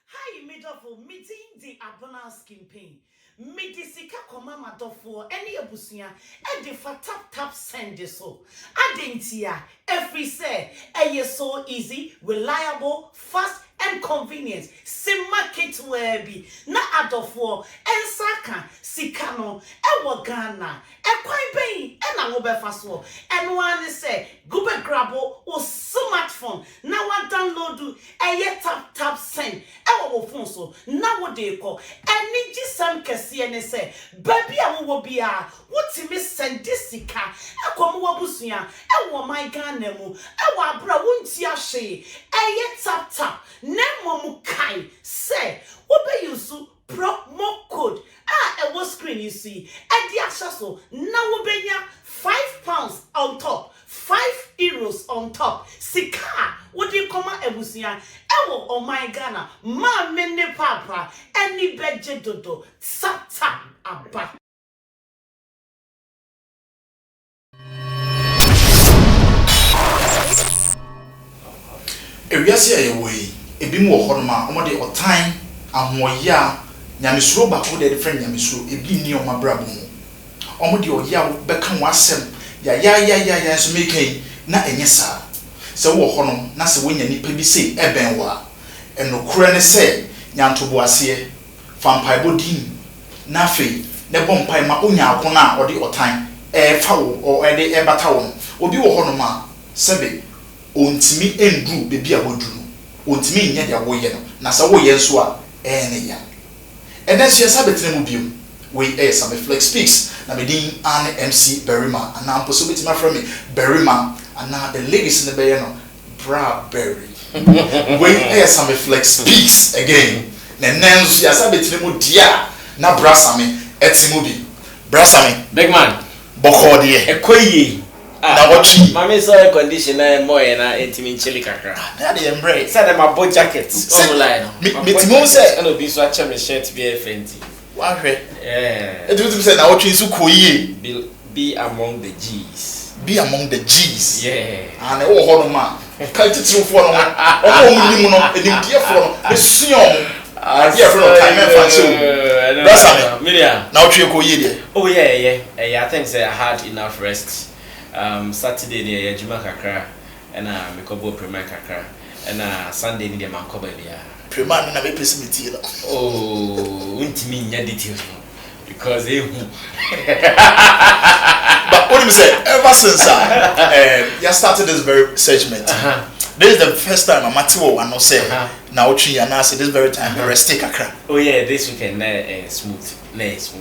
Hi, Midofo, meeting the abona skin pain. Medisika koma madofo, any abusia, and the for tap send this so. Adentia, every say, so easy, reliable, fast, and convenient. Sim market where be na adofo, and saka, sikano, ewa Ghana, e quite pain, and a wobe fastwo. And one say, go back grabo or smartphone. Now I download do a tap send. Ewa phone so now what they call and need some kesi and say baby I will be what me send this sika ekwa mo wabusuya ewa my Ghana mu ewa bra wonti ahye tap nemo mu kai say obe yusu promo code e was screen you see and the so now obenya £5 on top, €5 on top. Sika, what do you come out ebusia? Ewo oh my Ghana, ma mene papa, any beje dodo, sata aba. Ewiase ayewei, ebi mu ohoroma, omode otan, ahoya, nyamesuro bako de different nyamesuro, ebi ni omabrabo mu. Omode oya beka wasem, ya so make na enye sa. Se wo honom na se wonya nipa bi se eben wa. Enokure ne se nyantobo ase, fampaibo din na afei ne bompai ma onya akona ode otan fa wo o ede ebata wo. Obi wo honom a sebe ontimi endru bebi a woduru ontimi nya dia wo ye no na sa wo ye nso a ne ya eden so yesa betre mu biom we Sammy Flex speaks na me din an MC Berima and na ampo so betima from me Berima and now the ladies in the bay no bra berry we Sammy Flex speaks again na nenso yesa betre mu dia na bra Sammy etimu bi bra Sammy big man boko de ekoyi na watchi mama so air conditioner moye na intimi chili kakra na dey embrace say dem my jackets online metimo say and obi so a chem shirt be fenti wa hwe etutu say na watchi nsu koyie be among the G's yeah and e wo ho no ma ka titirufo no o mu nimu no edimdiefo no esuon yeah from time and fancy brasa me na watchi koyie de oh yeah I think say I had enough rest. Saturday near Juma Kakra and a Mikobo Premier Kakra and Sunday near Mancoba. Premier and a pessimity. Oh, won't mean your details because they but what do you say? Ever since you started this very segment, this is the first time I'm Mateo and no say now tree and I say this very time rest take Kakra. Oh, yeah, this weekend smooth. And it's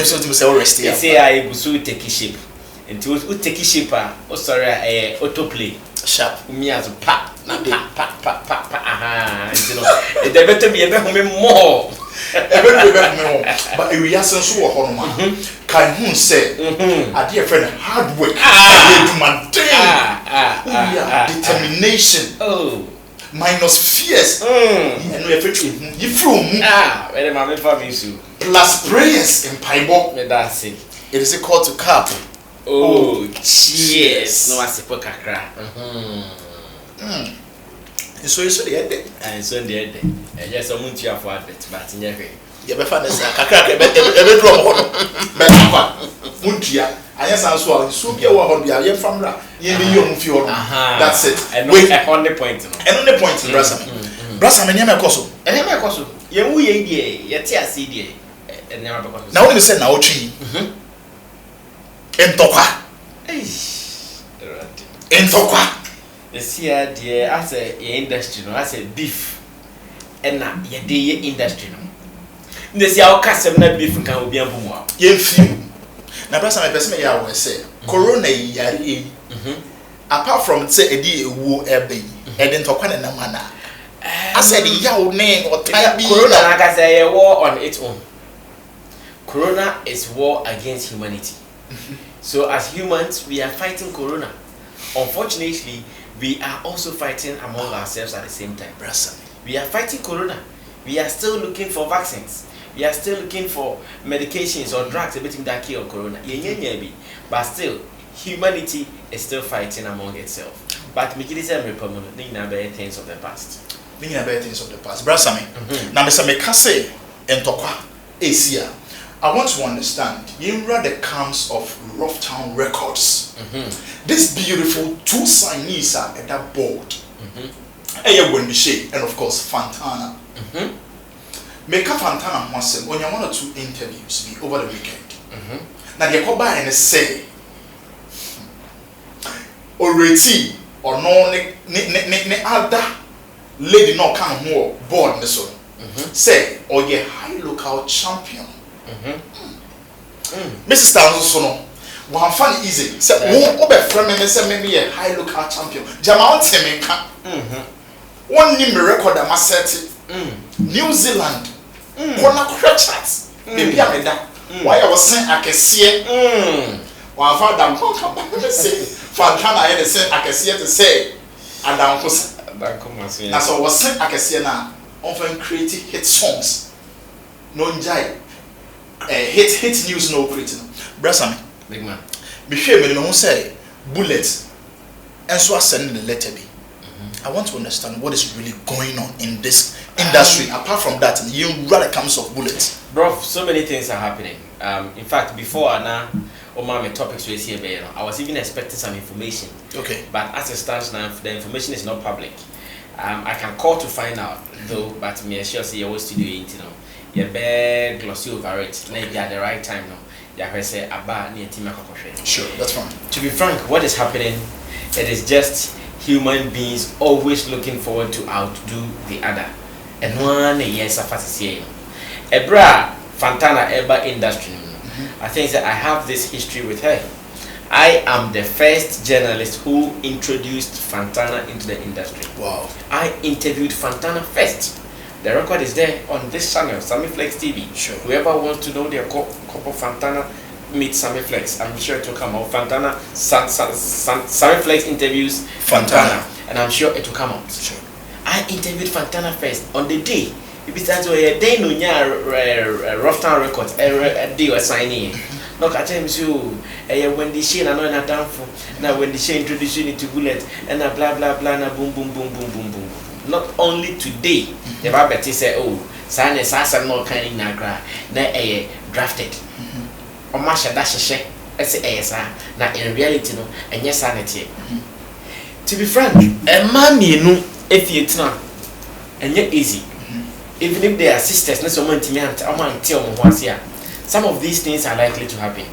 something to say rest. You say I will so take shape. Into what take shaper or sorry autoplay sharp me as pa you know they better be able to more but we are so honor can who say a dear friend hard work determination minus fears and we have you from where my family so plus prayers in Bible that's it is a call to cap. Oh, cheers. No, I say for kakra. So you the end. And so the end. And just someone to have advert, but in your way. You be fan this kakra e be drum hono. Be papa. Muntia. Anya sanso so bia wo hono bia ye famra. Ye be yom fi hono. That's it. And wait on the point no. And on the point brasa. Brasa me nyama ekoso. Nyama ekoso. Ye wu ye die, ye ti ase die. Nyama ekoso. Na woni say na otwi. Entokwa. Entokwa. The see dear as a industry no as a beef. And na ye dey industry no. The see our custom na beef kan obi ampo mu a. Ye fi. Na person me person me ya we say corona yare apart from say edi ewu ebe yi. E ntokwa na mana. I said yawo ne otai bi. Corona like I say war on its own. Corona is war against humanity. So as humans, we are fighting corona. Unfortunately, we are also fighting among ourselves at the same time. We are fighting corona. We are still looking for vaccines. We are still looking for medications or drugs everything that cure corona. But still, humanity is still fighting among itself. But things of the past. Meaning about things of the past. Brother Sammy. Now, Mr. Mekase and Tokwa Asia. I want to understand. You read the comes of Rough Town Records. This beautiful two signees are at that board. Wendy, Shay, and of course Fantana. Make a Fantana once when you 1 or 2 interviews be over the weekend. Now you go by and say, already or no ne other lady no come more board this one. Say or ye high local champion. Mrs. Stanzo one funny easy. Say who be friend me say maybe a high local champion. Jamal Temenka. One name record that must set New Zealand. Kona crutches. Maybe I made that. Why I was saying I can see it. One father come say Fantana I say I can see it to say and down cause that's what was saying I can see now. Often creating hit songs. No njai. Hit news no creating. Brasami. Big man. Be sure me who say bullets. And so I send the letter B. I want to understand what is really going on in this industry. Apart from that, you rather comes of bullets. Bro, so many things are happening. In fact, before Anna my topics was here, I was even expecting some information. Okay. But as it stands now, the information is not public. I can call to find out though, but me sure say your studio ain't you're very glossy over it. Maybe at the right time now. You say Abba near Tima. Sure, that's fine. To be frank, what is happening? It is just human beings always looking forward to outdo the other. And one yes, Ebra Fantana Eba industry. I think that I have this history with her. I am the first journalist who introduced Fantana into the industry. Wow. I interviewed Fantana first. The record is there on this channel, Sammy Flex TV. Sure. Whoever wants to know the couple Fantana, meet Sammy Flex. I'm sure it will come out. Fantana, Sammy Flex interviews Fantana, and I'm sure it will come out. Sure. I interviewed Fantana first on the day. It starts with a day no Rough Town Records. A day was signing. No, I tell you, Wendy, Shay, and I know for now. Wendy, Shay introduced you to Bullet, and blah blah blah, and boom boom boom boom boom boom. Not only today, the Babette say, oh, sign a sasa no kind in Nagra, na drafted. Or Masha Dasha, I say, now in reality, no, and yes, sanity. To be frank, a man you know if it's not, and yet easy. Even if they are sisters, not so many some of these things are likely to happen,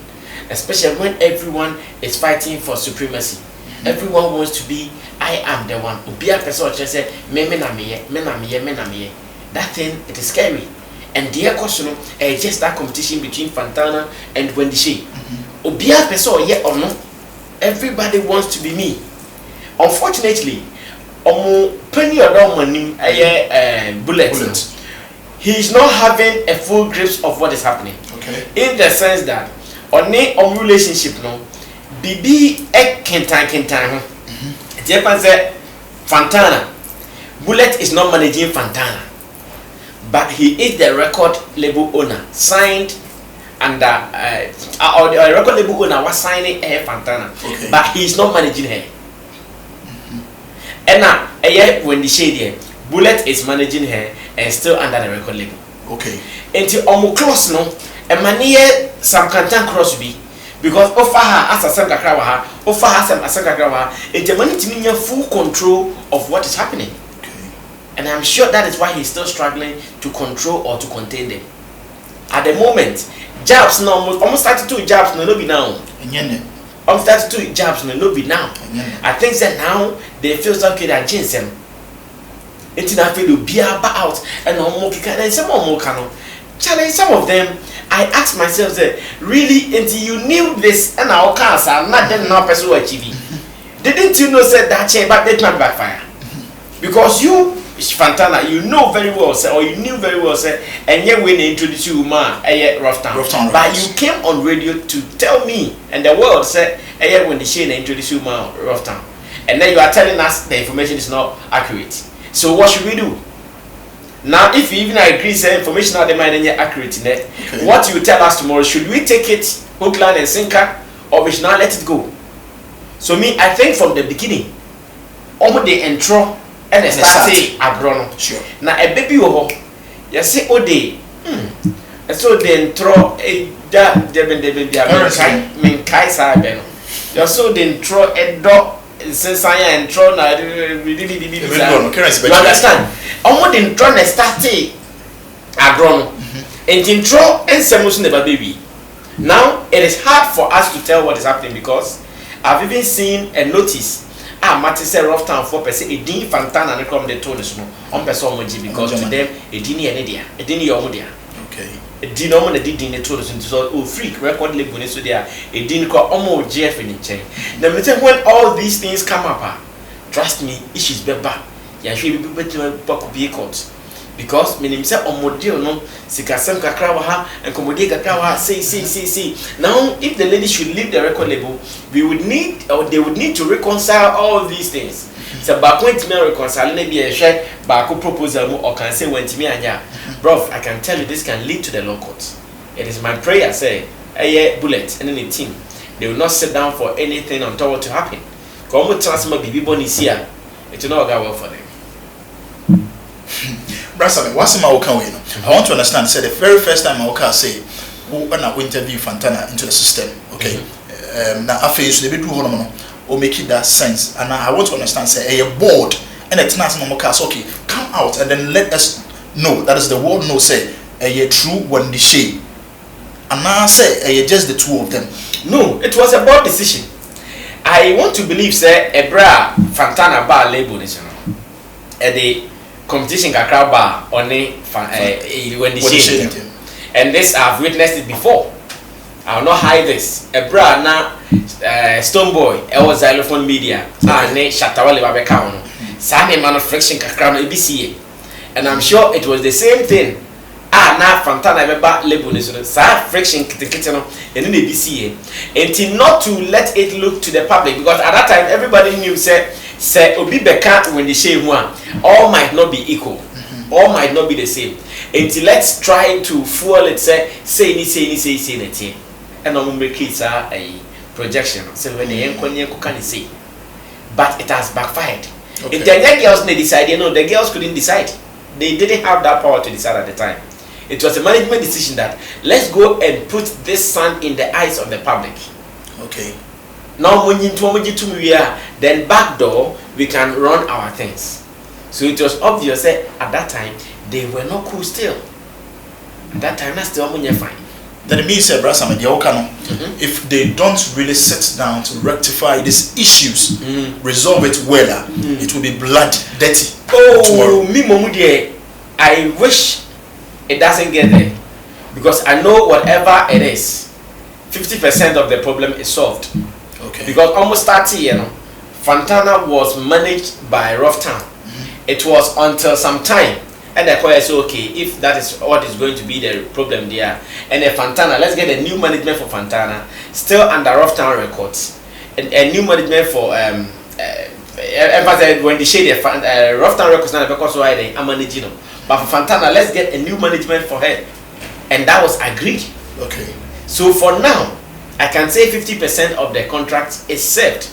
especially when everyone is fighting for supremacy. Everyone wants to be, I am the one. Ubia person just say, me na me. That thing, it is scary. And the question, just that competition between Fantana and Wendy Shay. Ubia person, yeah or no, everybody wants to be me. Unfortunately, penny or money, bullet. He is not having a full grasp of what is happening. Okay. In the sense that on a relationship, no, Bibi Kentan. Japan said Fantana. Bullet is not managing Fantana, but he is the record label owner, signed under or the record label owner was signing Fantana, okay. But he is not managing her. And now, when the shade Bullet is managing her and still under the record label. Okay. Until almost close no, and mania some cantan cross be because offer her as a Saga Krawa, offer her some Saga Krawa, and the money to me full control of what is happening. Okay. And I'm sure that is why he's still struggling to control or to contain them. At the moment, jabs no almost 32 jabs no be now. Almost 32 jabs no be now. I think that now they feel okay that ginseng. It's not feel to be out and no more and some more cano. Challenge some of them. I asked myself that really until you knew this and our cars are not then now person who achieve. Didn't you know said that chain but they not backfire? Because you Fantana, you know very well sir, or you knew very well sir, and yet when they introduce you ma Rough Town. But you came on radio to tell me and the world said when the Shay introduce you ma Rough Town. And then you are telling us the information is not accurate. So what should we do? Now, if you even agree say information out there might be accurate in it, okay. What you tell us tomorrow, should we take it hook, line, and sinker, or we should not let it go? So me, I think from the beginning, almost the intro, and start agro no. Sure. Na a baby wo ho. You say o dey. So then throw a da de min kai sa be no. You so then throw a dog since I and throw na you understand? Omo then throw na start agro no. And in throw and semus never baby. Now it is hard for us to tell what is happening because I've even seen a notice. Mati say rough town for person a din Fantana and come the tone no on person omoji because to them a dini ene dia a dini yomo dia. Okay. A dini omo na di dini tone so oh freak record label so there a dini ko omo GF in chain. Now when all these things come up, trust me, issues be bad. Ya hwe be better be court. Because meaning say omodeo no sikasem kakra wa ha enkomodie kakra wa say now if the lady should leave the record label we would need or they would need to reconcile all these things so back when me reconcile na be ehwe back proposal mu or can say when me anya bro I can tell you this can lead to the law court. It is my prayer say bullet and any team they will not sit down for anything until what to happen come transfer bibi boni sia it will not go well for them. Brasame, what's my okay? I want to understand. Say the very first time I okay say, who interview Fantana into the system, okay? Now I face the bit do or make it that sense, and I want to understand. Say a board and it's not okay. Come out and then let us know that is the world know. Say a true Wendy Shay, and now say just the two of them. No, it was a board decision. I want to believe say a bra Fantana bar label this the competition kakra bar on when the shade and this I've witnessed it before. I will not hide this. A bra na Stone Boy was xylophone media ne shatawale babeka ono Sammy man of friction kakra no EBCA and I'm sure it was the same thing na Fantana beba label ne so sa friction kitikiti no and the EBCA and not to let it look to the public because at that time everybody knew say obi beka when the shame one all might not be equal all might not be the same until let's try to fuel it say it and on make it a projection so when the enkonye can say but it has backfired. Okay. If the girls they decided no the girls couldn't decide they didn't have that power to decide at the time. It was a management decision that let's go and put this sun in the eyes of the public. Okay. Now when you then back door we can run our things. So it was obvious at that time they were not cool still. At that time that's still fine. Then it means if they don't really sit down to rectify these issues, resolve it well, it will be blood dirty. Oh, me momudie, I wish it doesn't get there because I know whatever it is, 50% of the problem is solved. Okay. Because almost 30 years, Fantana was managed by Rough Town. It was until some time, and the choir said, okay, if that is what is going to be the problem there, and the Fantana, let's get a new management for Fantana, still under Rough Town Records, and a new management for when they shade the Rough Town Records now because why they are managing them. But for Fantana, let's get a new management for her, and that was agreed. Okay. So for now, I can say 50% of the contract is served.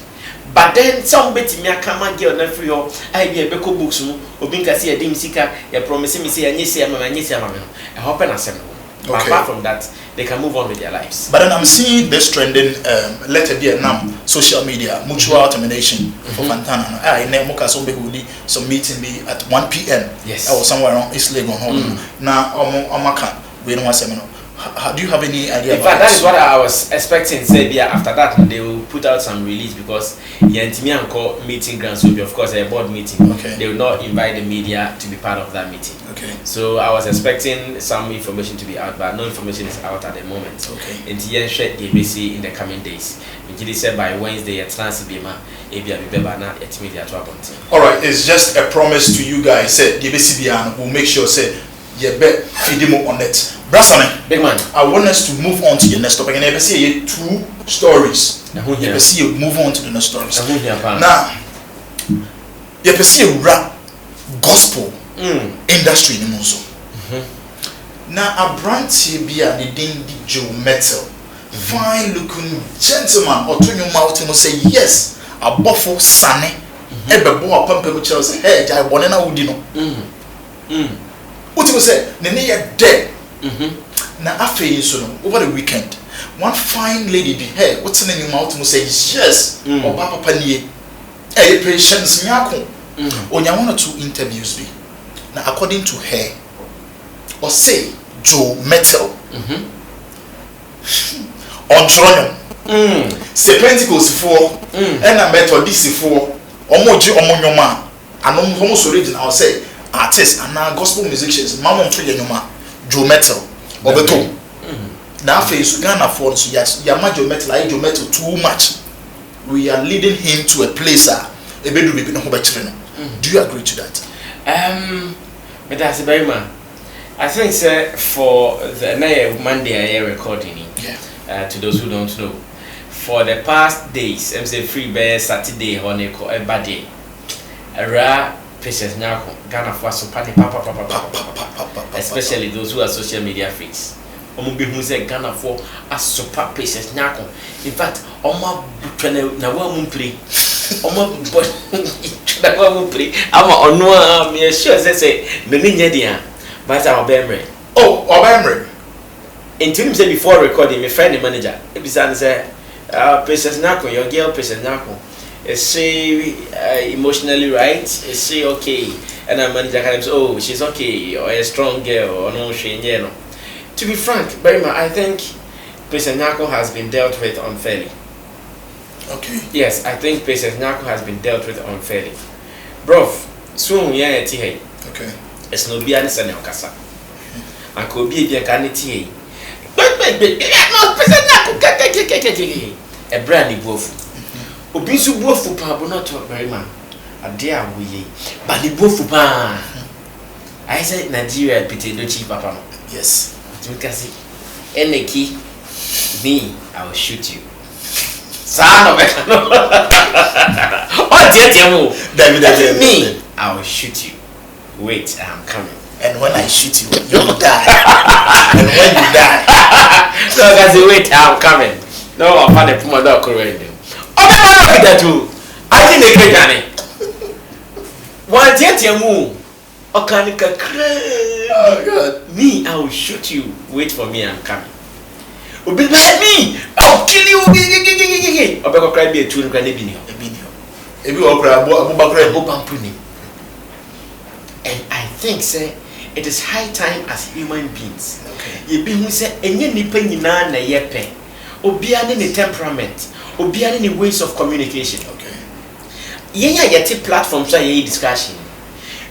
But then some bit me come and get on free I be a beko books obinka see a dim sika you promise me say anyese mama I hope and assemble. Okay. Apart from that they can move on with their lives. But then I'm seeing this trending letter Vietnam social media mutual termination for Fantana. I name Moka some meeting me at 1 p.m. Yes. I was somewhere around East Legon. Now Omaka we don't want seminar. Do you have any idea in about fact, that is what I was expecting. Say, after that, they will put out some release because Nyarko meeting grants will be, of course, a board meeting. Okay. They will not invite the media to be part of that meeting. Okay. So I was expecting some information to be out, but no information is out at the moment. Okay. And they may see in the coming days. They said by Wednesday, it's Transibema, all right, it's just a promise to you guys. Say, DBCBN will make sure say you bet feed him on it. Brasame, big man. I want us to move on to the next topic, and I see 2 stories. You see you move on to the next stories. Now, you see rap gospel industry in Muso. Now, a brand here the Dindy Joe Mettle, fine looking gentleman, or to your mouth and say yes, a buffalo sunny Ebebo apampa mu chero say hey jai bone na wudi no. What you say? Nene ya dead. Na afei so no over the weekend. One fine lady be hey what's the name out mu say yes. Oba papa nie. Hey patience Nyarko. Onya one or two interviews be. Now according to her or say Mettle. On Toronto. Se Pentecost for and a Methodist for omoji omonyoma and almost original say artists and now gospel musicians mama mfile nyoma Mettle obeto na face Ghana for so yes yama Mettle too much we are leading him to a place ebedu bibi no ho bekire no. Do you agree to that? But that's very man. I think sir for the Monday I recording it. To those who don't know, for the past days, I'm say free bear Saturday on a day. A rare patience now Ghana for so party papa, especially those who are social media freaks. Omo who say Ghana for as super patience now. In fact, Oma na wa mumpri. Oma but na wa mumpri. Ama onwa me sure say me nye dia. But I'm Obemre. Oh, Obemre. In terms of before recording, my friend the manager, he said, Princess Nyarko, your girl Princess Nyarko, is she emotionally right? Is she okay? And the manager can say, oh, she's okay, or a strong girl, or no, she ain't no. To be frank, very much, I think Princess Nyarko has been dealt with unfairly. Okay. Yes, I think Princess Nyarko has been dealt with unfairly. Bro, soon we are here. Okay. It's no be an sane okasa. And could be a canity. No, Princess Nyarko, a brandy wolf. Obisu wolf papa not very man. A dear we, but the wolf pa. I said Nigeria pity do cheap papa. Yes. Because any key, me, I will shoot you. Son of a oh, dear, me, I will shoot you. Wait, I'm coming. And when I shoot you, you'll die. And when you die, so I say, wait, I'm coming. No, I'm not a Pumada correct. Oh, my that too. I think they get Johnny. One dear move. Oh, God. Me, I will shoot you. Wait for me, I'm coming. Me, I'll kill you. I'll be cry be a tune can be and I think, sir, it is high time as human beings. Okay. You be who say, and you need penny na yepe, or be any temperament, or be any ways of communication. Okay. Yeah, yet platforms are discussion.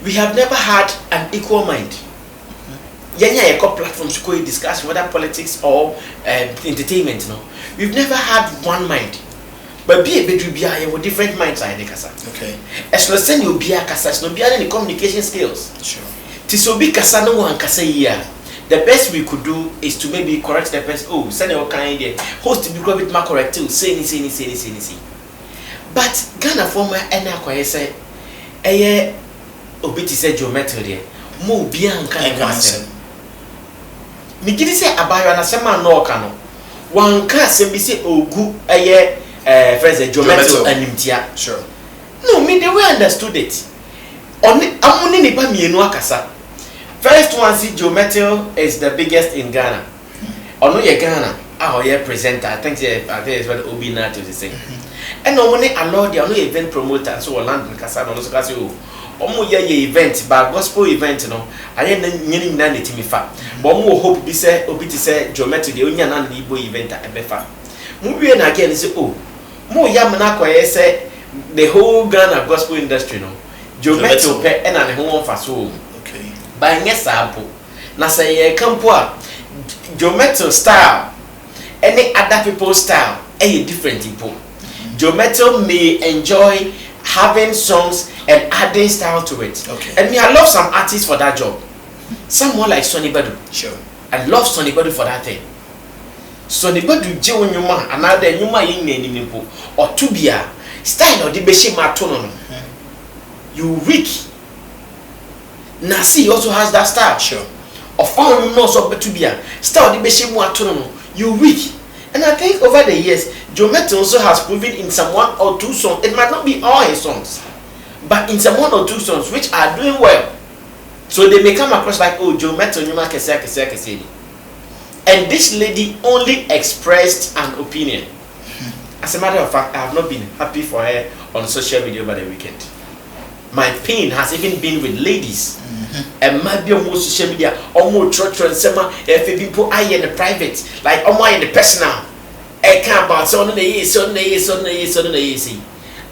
We have never had an equal mind. Yeah, platforms to discuss whether politics or entertainment. No, we've never had one mind. But be a bit with different minds. Okay. As well as send you be a kasa, no be any communication skills. Sure. Tisobi kasa no one kasa here. The best we could do is to maybe correct the person. Oh, send your kind host to be a bit more correct too. Say. But Ghana former ena say, obiti say geometry there. Mo be an kind of me gidi say abayo na sema no kano. One can say be say ogu friends geometry animtia. Sure. No, me the way I understood it. Amuni nipa mienu akasa. First one see Mettle is the biggest in Ghana. Ono ye Ghana, ye presenter. I think it's what Obi Nato is saying. And no money allowed the event promoter so London kasa no so kasa o. Omo ye event but gospel event no. Aye nyini na ne timi fa. But omo hope bi say Obi ti say Mettle the onya na Igbo event ebefa. Mu wie na again say oh. Mo yam na kwaye say the whole Ghana gospel industry no. Mettle pe na ne ho fa so. Okay. By nye sample. Na say ye campo a Mettle style any other people's style different people. Mettle may enjoy having songs and adding style to it. Okay. And me I love some artists for that job. Someone like Sonny Badu. Sure. I love Sonny Badu for that thing. Sonny Badu je wonyuma another nyuma yin na nimpo or tubia style or the beshi matono no. You weak. Nasi also has that style. Sure. Of all no so betubia style the beshi matono no. You weak. And I think over the years, Mettle also has proven in some one or two songs. It might not be all his songs. but in some one or two songs which are doing well. So they may come across like, oh, Joe Mettle, and this lady only expressed an opinion. As a matter of fact, I have not been happy for her on social media over the weekend. My pain has even been with ladies. And might be on social media, almost church and summer, if people are in the private, like almost in the personal. I can't about Sunday.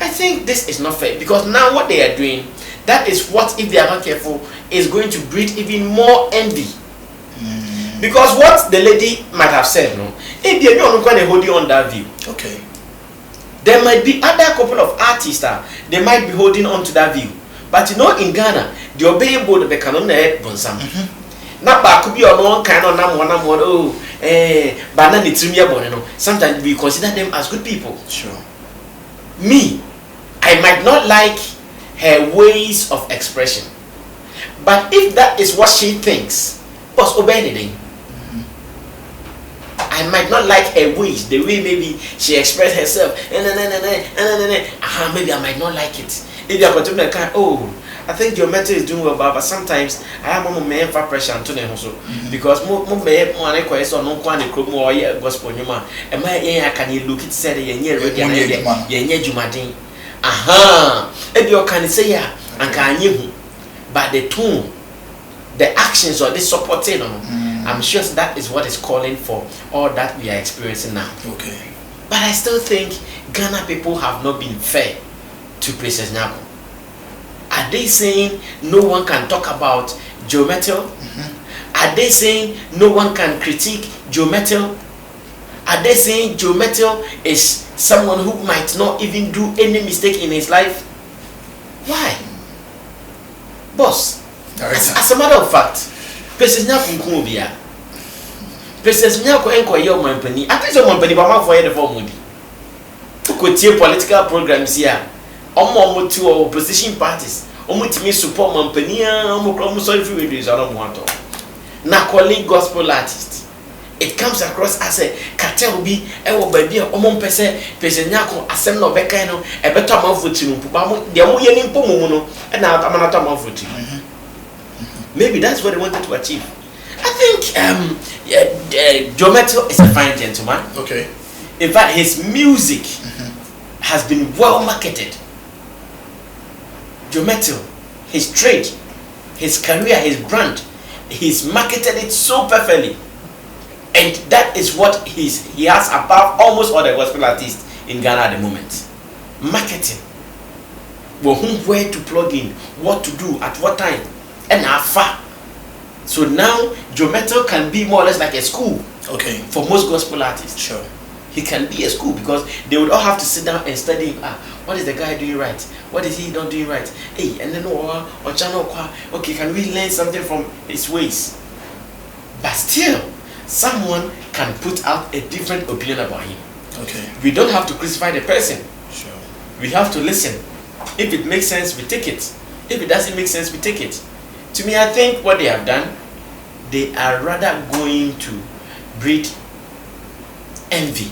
I think this is not fair because now what they are doing, that is what, if they are not careful, is going to breed even more envy. Because what the lady might have said, no, if they are not going to hold you on that view, okay, there might be other couple of artists they might be holding on to that view. But you know, in Ghana, the obey board the canon bonsam. Not back could be on one kind of banana boneno. Sometimes we consider them as good people. Sure. Me, I might not like her ways of expression. But if that is what she thinks, what's obey anything? I might not like her ways, the way maybe she expressed herself. Maybe I might not like it. If you are continuing to oh, I think your mentor is doing well, but sometimes I have more man for pressure to them also. Because more question no one more gospel man. And my can you look it said Jumadin. Aha, if you can say yeah, and can you, but the tone, the actions or the supporting, I'm sure that is what is calling for all that we are experiencing now. Okay. But I still think Ghana people have not been fair to Princess Nyarko. Are they saying no one can talk about Joe Mettle? Are they saying no one can critique Joe Mettle? Are they saying Joe Mettle is someone who might not even do any mistake in his life? Why? Boss, as a matter of fact, Princess Nyarko Nkumobia. Princess Nyarko enko your company. I think your company ba for the for Moody. To political programs here. Omo to opposition parties. Omo to me support company. Omo sorry for videos I don't want to. Na calling gospel artist. It comes across as a cartel be ewo baby omo pese Princess Nyarko asem no beka no e beto amanfoti no pupa mo de mo ye ni mpomo no e na amanata amanfoti. Maybe that's what they wanted to achieve. I think Joe Mettle is a fine gentleman. Okay. In fact, his music has been well marketed. Joe Mettle, his trade, his career, his brand, he's marketed it so perfectly. And that is what he has above almost all the gospel artists in Ghana at the moment. Marketing. Well, where to plug in, what to do, at what time, and how far. So now Joe Mettle can be more or less like a school. Okay. For most gospel artists. Sure. He can be a school because they would all have to sit down and study. What is the guy doing right? What is he not doing right? Hey, and then or channel okay, can we learn something from his ways? But still, someone can put out a different opinion about him. Okay. We don't have to crucify the person. Sure. We have to listen. If it makes sense, we take it. If it doesn't make sense, we take it. To me, I think what they have done, they are rather going to breed envy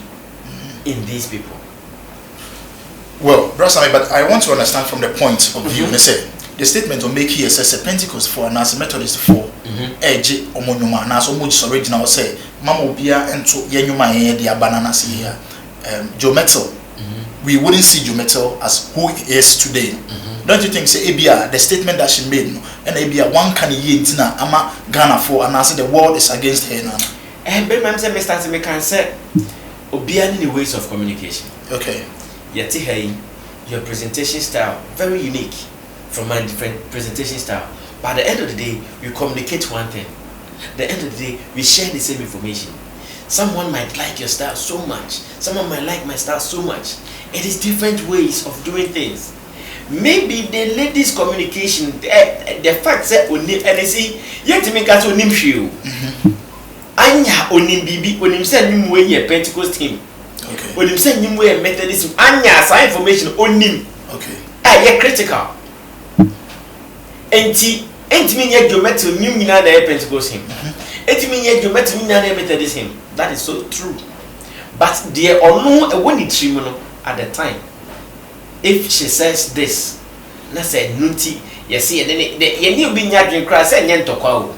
in these people. Well, Brother Sammy, but I want to understand from the point of view. Say the statement will make here says a Pentecost for an as Methodist for edge omonuma na so much original say mama obia ento yenyuma ye dia banana see here. Joe Mettle, we wouldn't see Joe Mettle as who he is today. Don't you think say Abia the statement that she made and Abia one can ye ntina ama Ghana for and I say the world is against her now. But ma'am say Mr. Sammy can say obia in the ways of communication. Okay. Yeti hey, your presentation style very unique from my different presentation style. But at the end of the day, we communicate one thing. At the end of the day, we share the same information. Someone might like your style so much. Someone might like my style so much. It is different ways of doing things. Maybe the ladies' communication, the fact that onim and see yet make us onim show. Anya onim bibi onim say nim way ye Pentecost him. Okay. Onim say nim way Methodism. Anya sa information onim. Okay. Ye critical. Enti me ye Joe Mettle nim nyina na Pentecost him. Enti me ye Joe Mettle nyina na Methodism. That is so true. But there or no when it at the time. If she says this, na say nunti ye see ye ni obi nyadwen kra say nye ntokwa o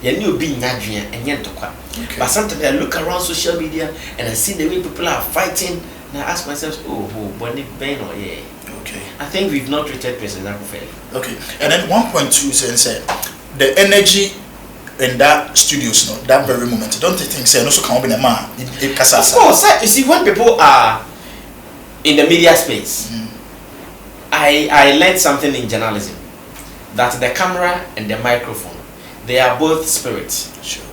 ye ni obi nyadwen enye ntokwa. But sometimes I look around social media and I see the way people are fighting and I ask myself, oh bonnie ben or yeah. Okay. I think we've not treated President Nyarko fairly. Okay. And then 1.2 say the energy in that studios, no, that very moment, don't you think say no so can be a man? Of course, you see when people are in the media space, I learned something in journalism that the camera and the microphone, they are both spirits. Sure.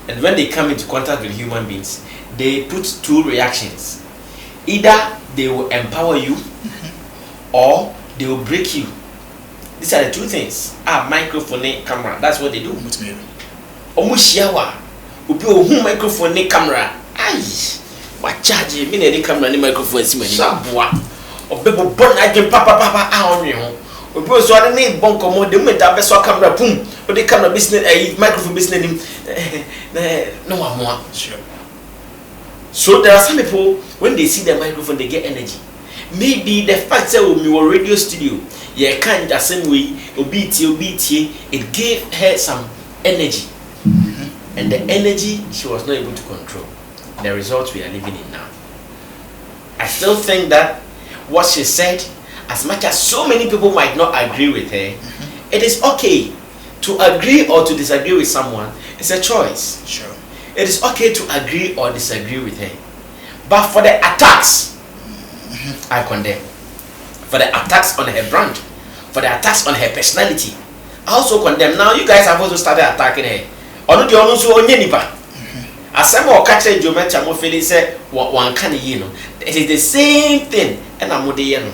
And when they come into contact with human beings, they put two reactions. Either they will empower you or they will break you. These are the two things. Microphone, camera. That's what they do. Omushiawa. Ubi ohu microphone, camera. Ay. What charge me the camera and microphone si mani. Sabwa. Obebo bon again papa on you. Obi so ade na bon komo de moment abeso camera pum. O the camera business microphone business him. No one. Sure. So there are some people when they see the microphone they get energy. Maybe the fact that we were radio studio, yeah, kind the same way, OBT, it gave her some energy. And the energy she was not able to control. The results we are living in now. I still think that what she said, as much as so many people might not agree with her, it is okay to agree or to disagree with someone. It's a choice. Sure. It is okay to agree or disagree with her. But for the attacks, I condemn. For the attacks on her brand, for the attacks on her personality, I also condemn. Now you guys have also started attacking her. Ono di ono so onye nipa. Asem o ka che geometry mo feel say one can you know. It is the same thing and amode ye no.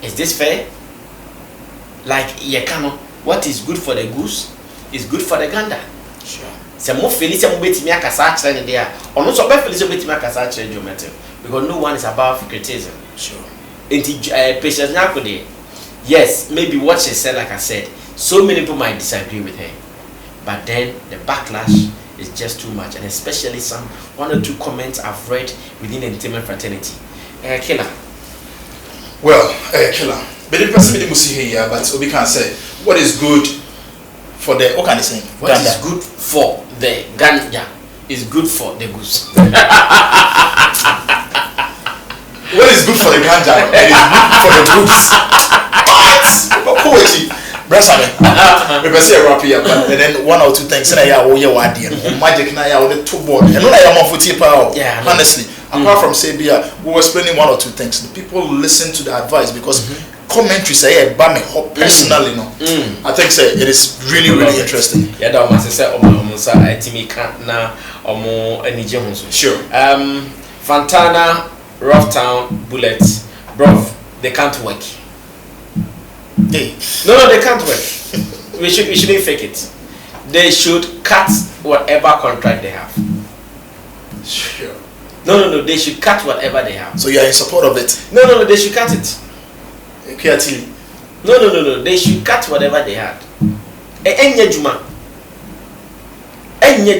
Is this fair? Like ye kano, what is good for the goose is good for the gander. Sure. Se mo feel say mo betimi akasa akere ne dia. Ono so be feel say betimi akasa akere geometry. Because no one is above criticism. Sure. Patience Nyarko there. Yes, maybe what she said, like I said, so many people might disagree with her. But then the backlash is just too much. And especially some one or two comments I've read within the entertainment fraternity. Killer. Well, killer. But the person we see here, but we can say what is good for the what can I say? What is good for the ganja is good for the goose. What is good for the ganja and is good for the goose. What? Poetry. Brasame. We say rap here, but and then one or two things. Say yeah, oh yeah, what deal? Magic na yeah, the two board. And no, I am on footy power. Yeah. Honestly, apart from say we were explaining one or two things. The people listen to the advice because commentary say by me personally, no. I think say it is really interesting. Yeah, that must say omo sa etimi kan na omo anije ho so. Sure. Fantana, Rough Town, Bullets, bro, they can't work. Hey. No, they can't work. we shouldn't fake it. They should cut whatever contract they have. Sure. No, they should cut whatever they have. So you are in support of it? No, they should cut it. Creatively. No, they should cut whatever they had. Enye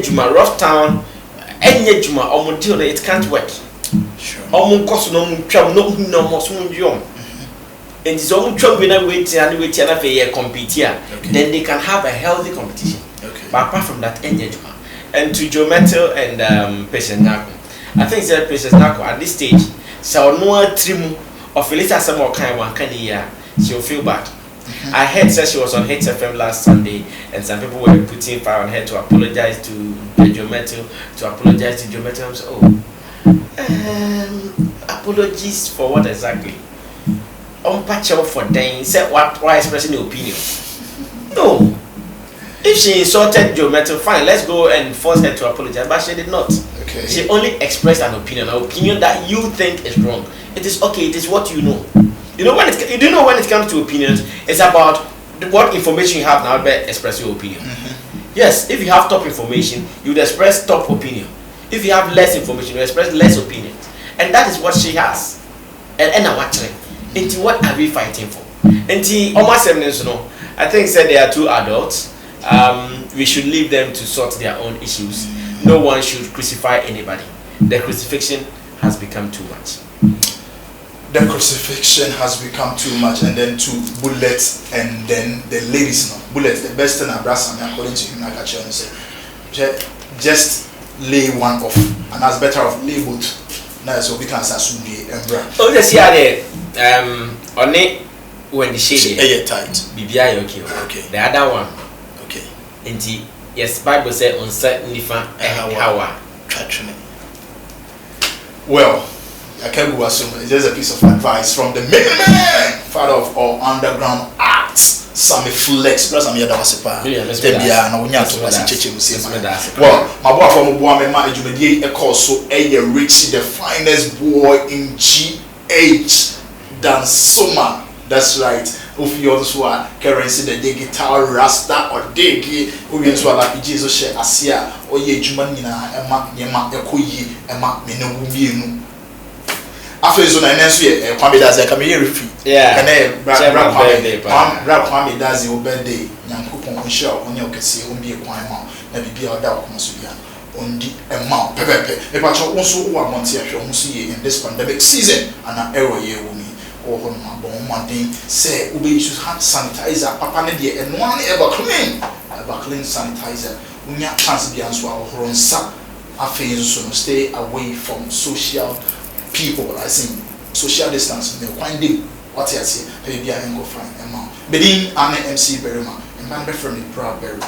Juma, Rough Town, Enye Juma, Omuntil, it can't work. Sure. Omun koso no mutwa no mo so ndwom. And so mutwa we na wait and after compete here. Then they can have a healthy competition. Okay. But apart from that, Enye Juma. And to Mettle and Patience Nyarko, I think that Patience Nyarko at this stage, so no trimu or Felita some more kind one kind year, she'll feel bad. I heard that she was on Hits FM last Sunday, and some people were putting fire on her to apologize to Mettle, I'm so, apologies for what exactly? Patch out for them, said what? Why expressing the opinion? No. If she insulted Mettle, fine, let's go and force her to apologize. But she did not. Okay. She only expressed an opinion that you think is wrong. It is okay. It is what you know. You know when it comes to opinions, it's about what information you have now. But express your opinion. Yes, if you have top information, you would express top opinion. If you have less information, you express less opinions. And that is what she has. And I'm watching. Into what are we fighting for? Into almost 7 years no. I think said they are two adults. We should leave them to sort their own issues. No one should crucify anybody. The crucifixion has become too much. the crucifixion has become too much, and then to bullets, and then the ladies, no bullets. The best thing I brass according to him, like I say, just lay one off, and that's better off lay both. Now so we can assume the embra. Oh, the see on it when the shade is tight. BBI okay. Okay. The other one. Okay. And yes, Bible said on certain different how. Well, I can't go assume it's just a piece of advice from the main man, father of all underground acts. Sammy flex, because I'm here that was a part. Well, my boy from Obuame, my Jumedi, a course so Rich, the finest boy in GH than Soma. That's right. If you also are currency the guitar rasta or digi, who is what like Jesus share Asia or ye Jumanina, and Mark Yema, Yakuyi, and Mark Minu. After so na next year kwame dazi aka me refi kana rap kwame dazi o birthday nyankopon nhia o ne okese o mbie kwan ma na bibia o da ko so bia ondi emma pepepe e pa cho won so o amonte ahwe ho so ye in this pandemic season ana error ye wo mi o ho ma bon modern say we use hand sanitizer papa ne de eno an ever clean sanitizer unya chance bia so a ho nsa afei so stay away from social people, I think social distance. Me find them what you say. Maybe I go find them. But in an MC very much. And man, be from the proud very.